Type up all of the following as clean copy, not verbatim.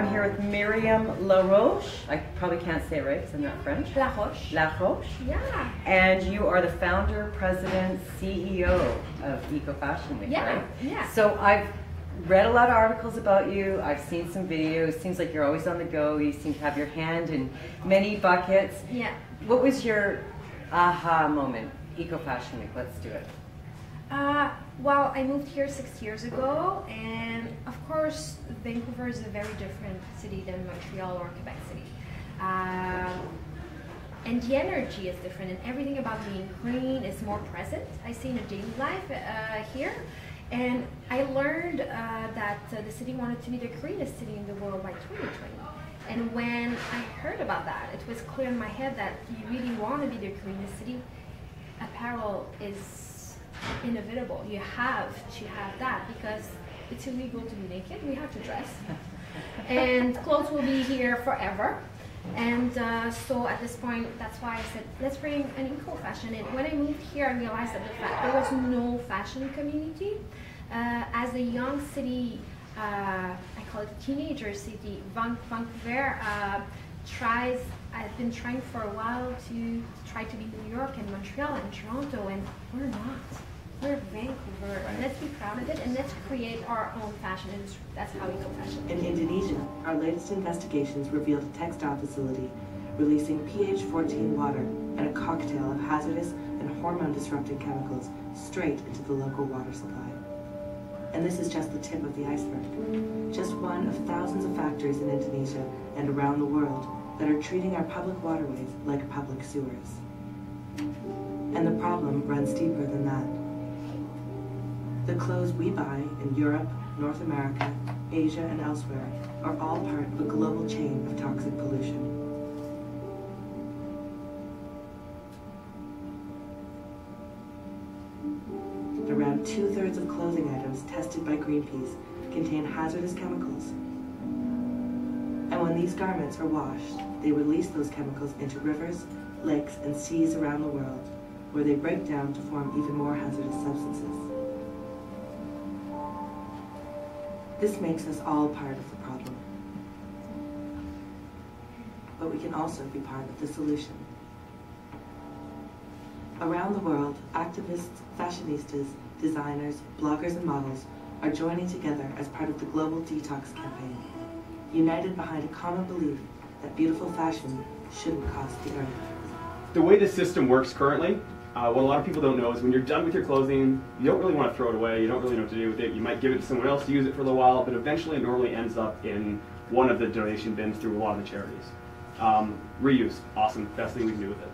I'm here with Miriam Laroche. I probably can't say it right because I'm not French. Laroche. Laroche. Yeah. And you are the founder, president, CEO of Eco Fashion Week, Yeah. right? Yeah. So I've read a lot of articles about you. I've seen some videos. Seems like you're always on the go. You seem to have your hand in many buckets. Yeah. What was your aha moment? Eco Fashion Week. Let's do it. Well, I moved here 6 years ago, and of course, Vancouver is a very different city than Montreal or Quebec City. And the energy is different, and everything about being green is more present. I see in a daily life here, and I learned that the city wanted to be the greenest city in the world by 2020. And when I heard about that, it was clear in my head that you really want to be the greenest city. Apparel is inevitable. You have to have that because it's illegal to be naked. We have to dress. And clothes will be here forever. And so at this point, that's why I said, let's bring an eco-fashion in. When I moved here, I realized that there was no fashion community. As a young city, I call it teenager city, Vancouver I've been trying for a while to try to be New York and Montreal and Toronto, and we're not. We're Vancouver. Right. Let's be proud of it, and let's create our own fashion industry. That's how we go fashion. In Indonesia, our latest investigations revealed a textile facility releasing pH 14 water and a cocktail of hazardous and hormone-disrupting chemicals straight into the local water supply. And this is just the tip of the iceberg. Just one of thousands of factories in Indonesia and around the world that are treating our public waterways like public sewers. And the problem runs deeper than that. The clothes we buy in Europe, North America, Asia, and elsewhere are all part of a global chain of toxic pollution. Around 2/3 of clothing items tested by Greenpeace contain hazardous chemicals. And when these garments are washed, they release those chemicals into rivers, lakes, and seas around the world, where they break down to form even more hazardous substances. This makes us all part of the problem. But we can also be part of the solution. Around the world, activists, fashionistas, designers, bloggers, and models are joining together as part of the Global Detox Campaign, united behind a common belief that beautiful fashion shouldn't cost the earth. The way the system works currently, what a lot of people don't know is when you're done with your clothing, you don't really want to throw it away, you don't really know what to do with it. You might give it to someone else to use it for a little while, but eventually it normally ends up in one of the donation bins through a lot of the charities. Reuse, awesome, best thing we can do with it.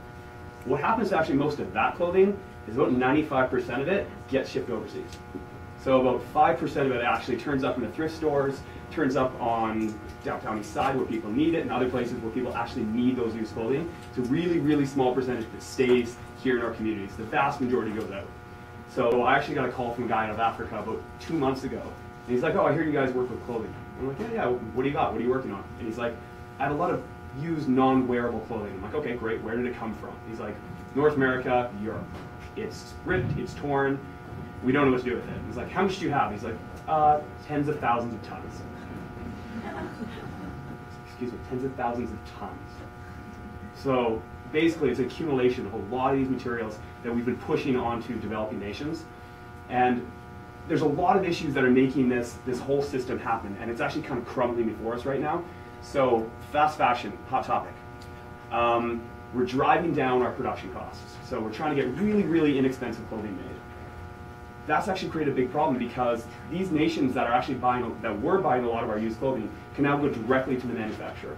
What happens to actually most of that clothing is about 95% of it gets shipped overseas. So about 5% of it actually turns up in the thrift stores, turns up on downtown east side where people need it, and other places where people actually need those used clothing. It's a really, really small percentage that stays here in our communities. The vast majority goes out. So I actually got a call from a guy out of Africa about 2 months ago. And he's like, oh, I hear you guys work with clothing. I'm like, yeah, what do you got? What are you working on? And he's like, I have a lot of used non-wearable clothing. I'm like, okay, great, where did it come from? He's like, North America, Europe. It's ripped, it's torn, we don't know what to do with it. He's like, how much do you have? He's like, tens of thousands of tons. Excuse me, tens of thousands of tons. So basically it's an accumulation of a lot of these materials that we've been pushing onto developing nations. And there's a lot of issues that are making this whole system happen, and it's actually kind of crumbling before us right now. So fast fashion, hot topic. We're driving down our production costs. So we're trying to get really, really inexpensive clothing made. That's actually created a big problem because these nations that are actually were buying a lot of our used clothing can now go directly to the manufacturer.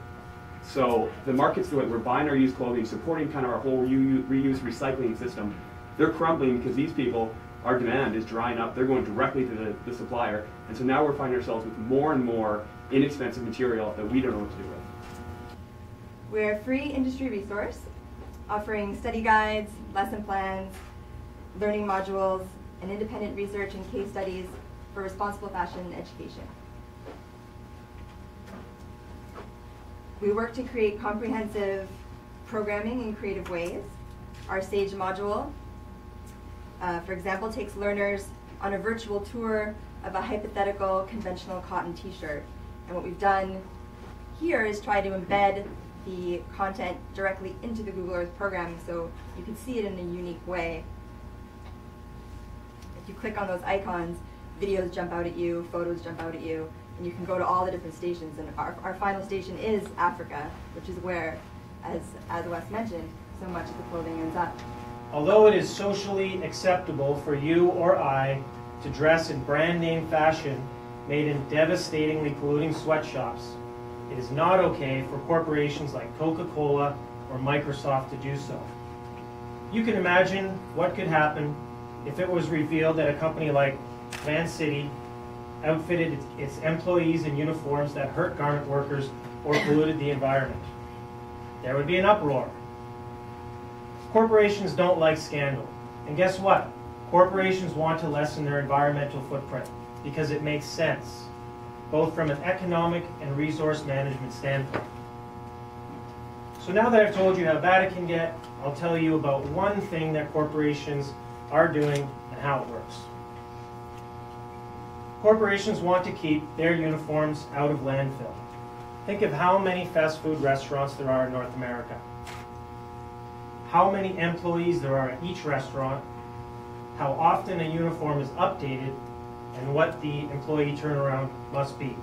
So the markets that we're buying our used clothing, supporting kind of our whole reuse recycling system, they're crumbling because these people, our demand is drying up. They're going directly to the supplier. And so now we're finding ourselves with more and more inexpensive material that we don't know what to do with. We're a free industry resource offering study guides, lesson plans, learning modules, and independent research and case studies for responsible fashion education. We work to create comprehensive programming in creative ways. Our SAGE module, for example, takes learners on a virtual tour of a hypothetical conventional cotton t-shirt. And what we've done here is try to embed the content directly into the Google Earth program so you can see it in a unique way. If you click on those icons, videos jump out at you, photos jump out at you, and you can go to all the different stations. And our final station is Africa, which is where, as Wes mentioned, so much of the clothing ends up. Although it is socially acceptable for you or I to dress in brand name fashion made in devastatingly polluting sweatshops, it is not okay for corporations like Coca-Cola or Microsoft to do so. You can imagine what could happen if it was revealed that a company like Vancity outfitted its employees in uniforms that hurt garment workers or polluted the environment. There would be an uproar. Corporations don't like scandal. And guess what? Corporations want to lessen their environmental footprint because it makes sense, both from an economic and resource management standpoint. So now that I've told you how bad it can get, I'll tell you about one thing that corporations are doing and how it works. Corporations want to keep their uniforms out of landfill. Think of how many fast food restaurants there are in North America, how many employees there are at each restaurant, how often a uniform is updated, and what the employee turnaround must be.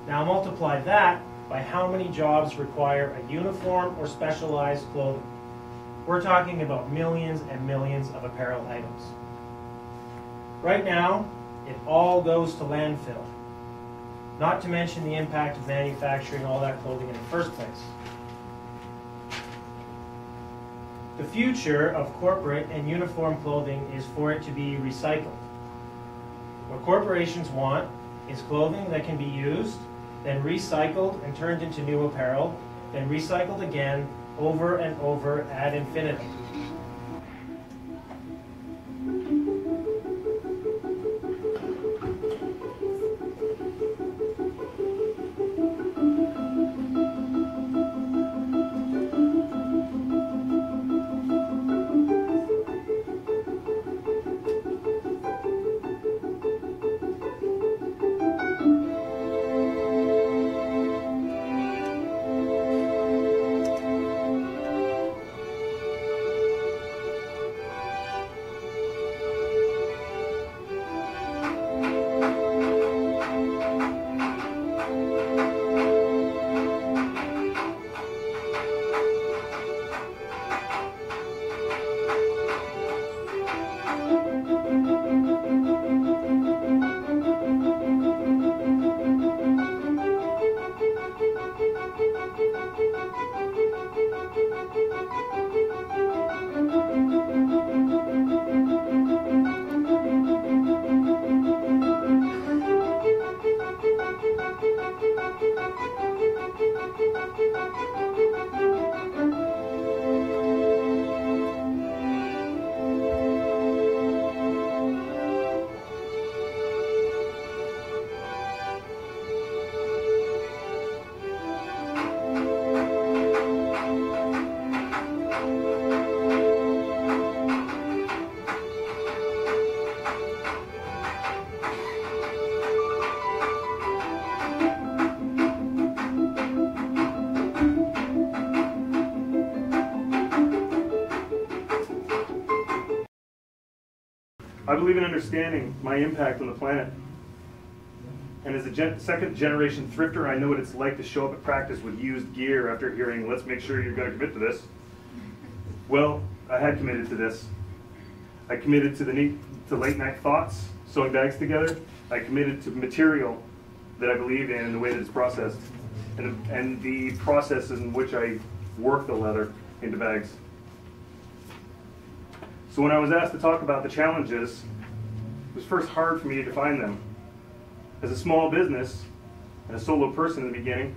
Now multiply that by how many jobs require a uniform or specialized clothing. We're talking about millions and millions of apparel items. Right now, it all goes to landfill, not to mention the impact of manufacturing all that clothing in the first place. The future of corporate and uniform clothing is for it to be recycled. What corporations want is clothing that can be used, then recycled and turned into new apparel, then recycled again over and over ad infinitum. I believe in understanding my impact on the planet. And as a second generation thrifter, I know what it's like to show up at practice with used gear after hearing, let's make sure you're going to commit to this. Well, I had committed to this. I committed to late night thoughts, sewing bags together. I committed to material that I believe in and the way that it's processed, and the process in which I work the leather into bags. So when I was asked to talk about the challenges, it was first hard for me to define them. As a small business and a solo person in the beginning,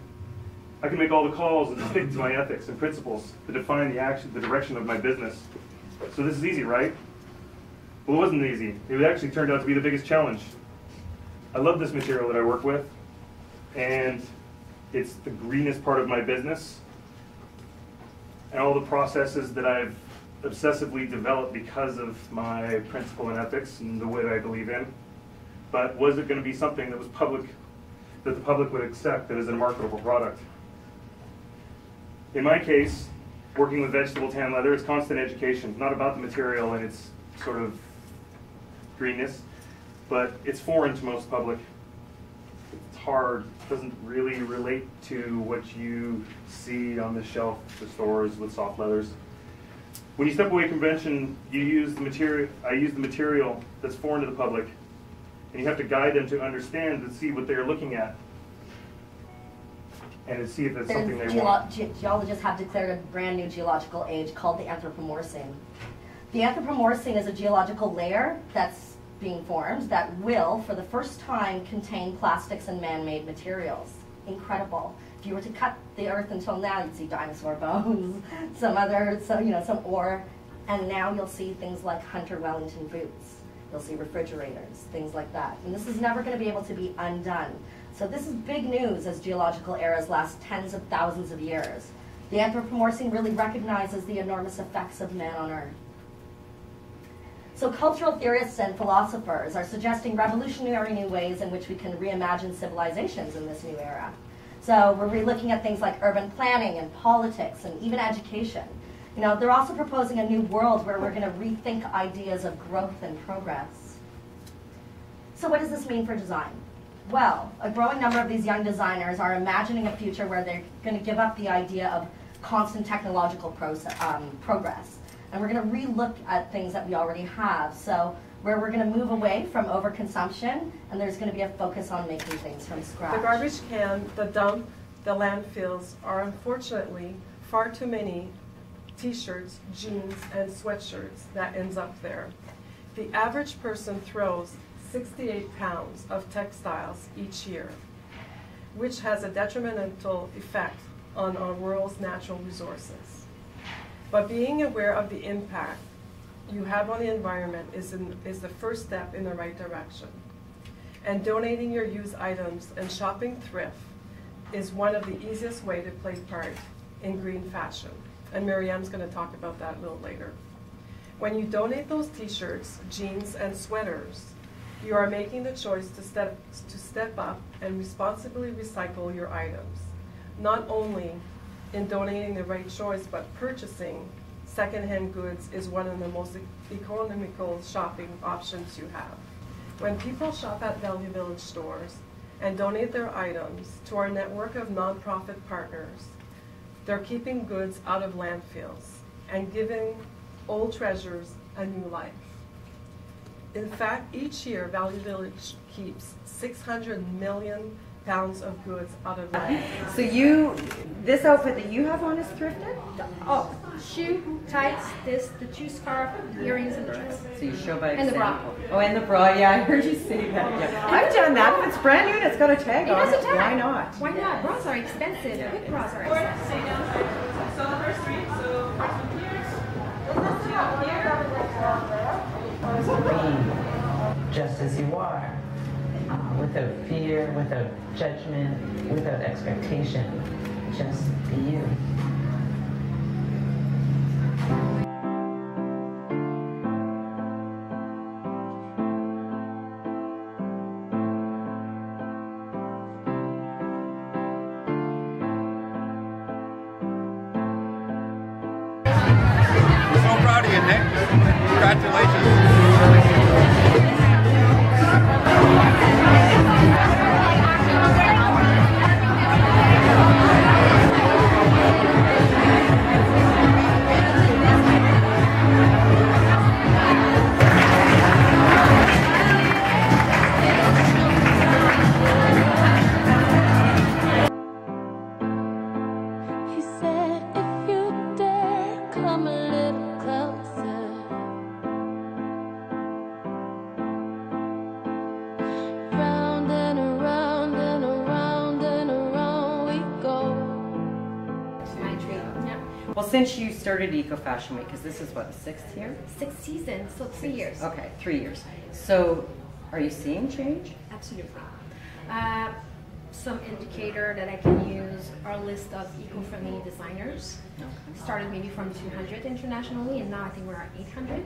I can make all the calls and stick to my ethics and principles to define the direction of my business. So this is easy, right? Well, it wasn't easy. It actually turned out to be the biggest challenge. I love this material that I work with, and it's the greenest part of my business, and all the processes that I've obsessively developed because of my principle and ethics and the way that I believe in. But was it going to be something that was public, that the public would accept that is a marketable product. In my case, working with vegetable tan leather, it's constant education, not about the material and its sort of greenness, but it's foreign to most public. It's hard, doesn't really relate to what you see on the shelf at the stores with soft leathers. When you step away from convention, you use the material. I use the material that's foreign to the public, and you have to guide them to understand and see what they're looking at, and to see if it's something they want. Geologists have declared a brand new geological age called the Anthropomorcine. The Anthropomorcine is a geological layer that's being formed that will, for the first time, contain plastics and man-made materials. Incredible. If you were to cut the earth until now, you'd see dinosaur bones, some ore, and now you'll see things like Hunter Wellington boots. You'll see refrigerators, things like that. And this is never going to be able to be undone. So this is big news as geological eras last tens of thousands of years. The Anthropomorcine really recognizes the enormous effects of man on Earth. So cultural theorists and philosophers are suggesting revolutionary new ways in which we can reimagine civilizations in this new era. So we're relooking at things like urban planning and politics and even education. You know, they're also proposing a new world where we're going to rethink ideas of growth and progress. So what does this mean for design? Well, a growing number of these young designers are imagining a future where they're going to give up the idea of constant technological progress. And we're going to relook at things that we already have. So where we're going to move away from overconsumption, and there's going to be a focus on making things from scratch. The garbage can, the dump, the landfills are unfortunately far too many t-shirts, jeans, and sweatshirts that ends up there. The average person throws 68 pounds of textiles each year, which has a detrimental effect on our world's natural resources. But being aware of the impact you have on the environment is the first step in the right direction. And donating your used items and shopping thrift is one of the easiest ways to play part in green fashion. And Miriam's going to talk about that a little later. When you donate those t-shirts, jeans, and sweaters, you are making the choice to step up and responsibly recycle your items. Not only in donating the right choice, but purchasing secondhand goods is one of the most economical shopping options you have. When people shop at Value Village stores and donate their items to our network of nonprofit partners, they're keeping goods out of landfills and giving old treasures a new life. In fact, each year, Value Village keeps 600 million pounds of goods out of landfills. So this outfit that you have on is thrifted? Oh, shoe, tights, the shoe scarf, earrings, and the dress. So you show by And the bra. example. Oh, and the bra, yeah, I heard you say that. Yeah. I've done that. If it's brand new and it's got a tag It on has it, a tag. why not? Why not? Bras are expensive. Yeah. Good bras are expensive. Be just as you are, without fear, without judgment, without expectation. Just be you. We're so proud of you, Nick. Congratulations. He said, if you dare, come a little closer. Round and around and around and around we go. My dream. Yeah. Well, since you started Eco Fashion Week, because this is what, the 6th year? 6 seasons, so 3 years. Okay, 3 years. So are you seeing change? Absolutely. Some indicator that I can use our list of eco-friendly designers. Okay. Started maybe from 200 internationally, and now I think we're at 800.